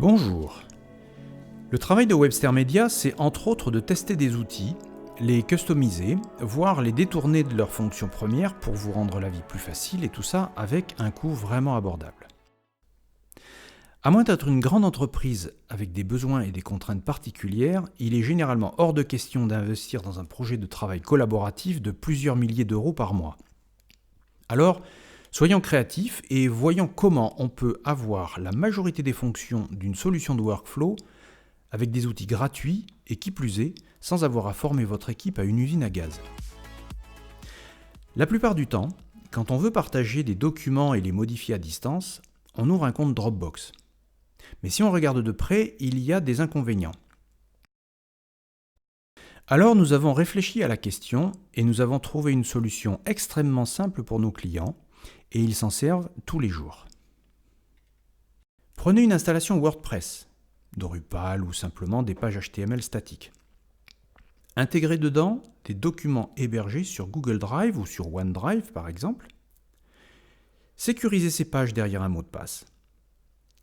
Bonjour. Le travail de Webster Media, c'est entre autres de tester des outils, les customiser, voire les détourner de leur fonction première pour vous rendre la vie plus facile et tout ça avec un coût vraiment abordable. À moins d'être une grande entreprise avec des besoins et des contraintes particulières, il est généralement hors de question d'investir dans un projet de travail collaboratif de plusieurs milliers d'euros par mois. Alors, soyons créatifs et voyons comment on peut avoir la majorité des fonctions d'une solution de workflow avec des outils gratuits et qui plus est, sans avoir à former votre équipe à une usine à gaz. La plupart du temps, quand on veut partager des documents et les modifier à distance, on ouvre un compte Dropbox. Mais si on regarde de près, il y a des inconvénients. Alors nous avons réfléchi à la question et nous avons trouvé une solution extrêmement simple pour nos clients et ils s'en servent tous les jours. Prenez une installation WordPress, Drupal ou simplement des pages HTML statiques. Intégrez dedans des documents hébergés sur Google Drive ou sur OneDrive par exemple. Sécurisez ces pages derrière un mot de passe.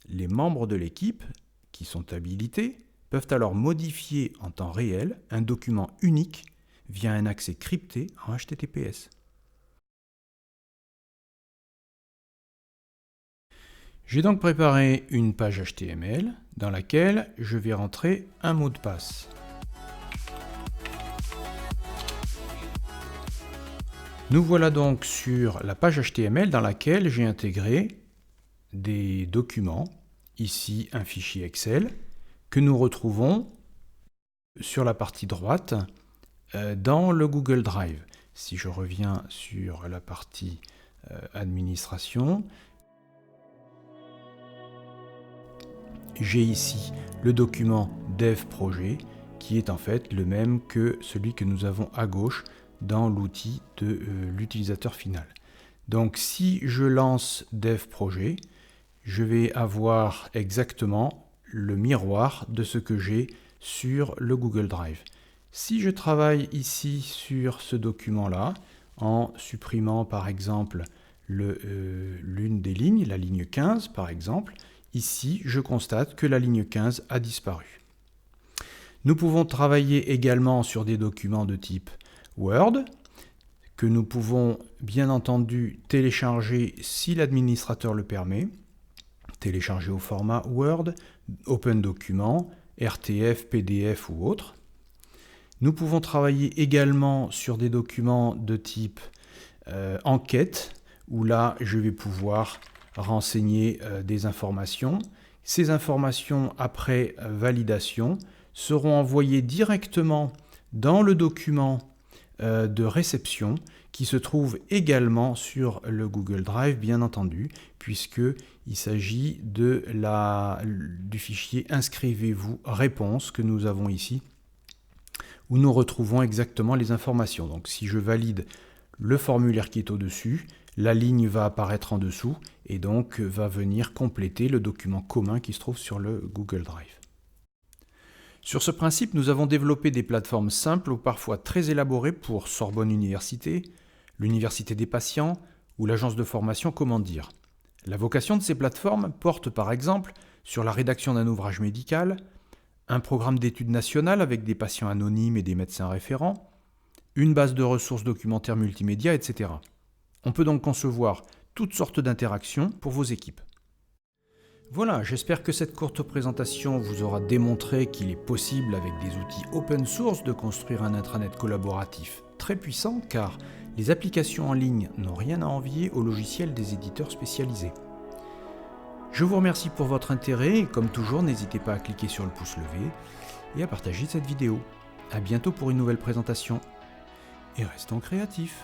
Les membres de l'équipe, qui sont habilités, peuvent alors modifier en temps réel un document unique via un accès crypté en HTTPS. J'ai donc préparé une page HTML dans laquelle je vais rentrer un mot de passe. Nous voilà donc sur la page HTML dans laquelle j'ai intégré des documents, ici un fichier Excel, que nous retrouvons sur la partie droite dans le Google Drive. Si je reviens sur la partie administration, j'ai ici le document Dev Projet qui est en fait le même que celui que nous avons à gauche dans l'outil de l'utilisateur final. Donc si je lance Dev Projet, je vais avoir exactement le miroir de ce que j'ai sur le Google Drive. Si je travaille ici sur ce document-là, en supprimant par exemple l'une des lignes, la ligne 15 par exemple, ici je constate que la ligne 15 a disparu. Nous pouvons travailler également sur des documents de type Word, que nous pouvons bien entendu télécharger si l'administrateur le permet, télécharger au format Word, Open Document, RTF, PDF ou autre. Nous pouvons travailler également sur des documents de type enquête, où là je vais pouvoir renseigner des informations. Ces informations, après validation, seront envoyées directement dans le document de réception qui se trouve également sur le Google Drive, bien entendu, puisqu'il s'agit du fichier inscrivez-vous réponse que nous avons ici, où nous retrouvons exactement les informations. Donc si je valide le formulaire qui est au-dessus, la ligne va apparaître en dessous et donc va venir compléter le document commun qui se trouve sur le Google Drive. Sur ce principe, nous avons développé des plateformes simples ou parfois très élaborées pour Sorbonne Université, l'Université des patients ou l'agence de formation Comment dire. La vocation de ces plateformes porte par exemple sur la rédaction d'un ouvrage médical, un programme d'études nationales avec des patients anonymes et des médecins référents, une base de ressources documentaires multimédia, etc. On peut donc concevoir toutes sortes d'interactions pour vos équipes. Voilà, j'espère que cette courte présentation vous aura démontré qu'il est possible avec des outils open source de construire un intranet collaboratif très puissant car les applications en ligne n'ont rien à envier aux logiciels des éditeurs spécialisés. Je vous remercie pour votre intérêt et comme toujours, n'hésitez pas à cliquer sur le pouce levé et à partager cette vidéo. À bientôt pour une nouvelle présentation et restons créatifs.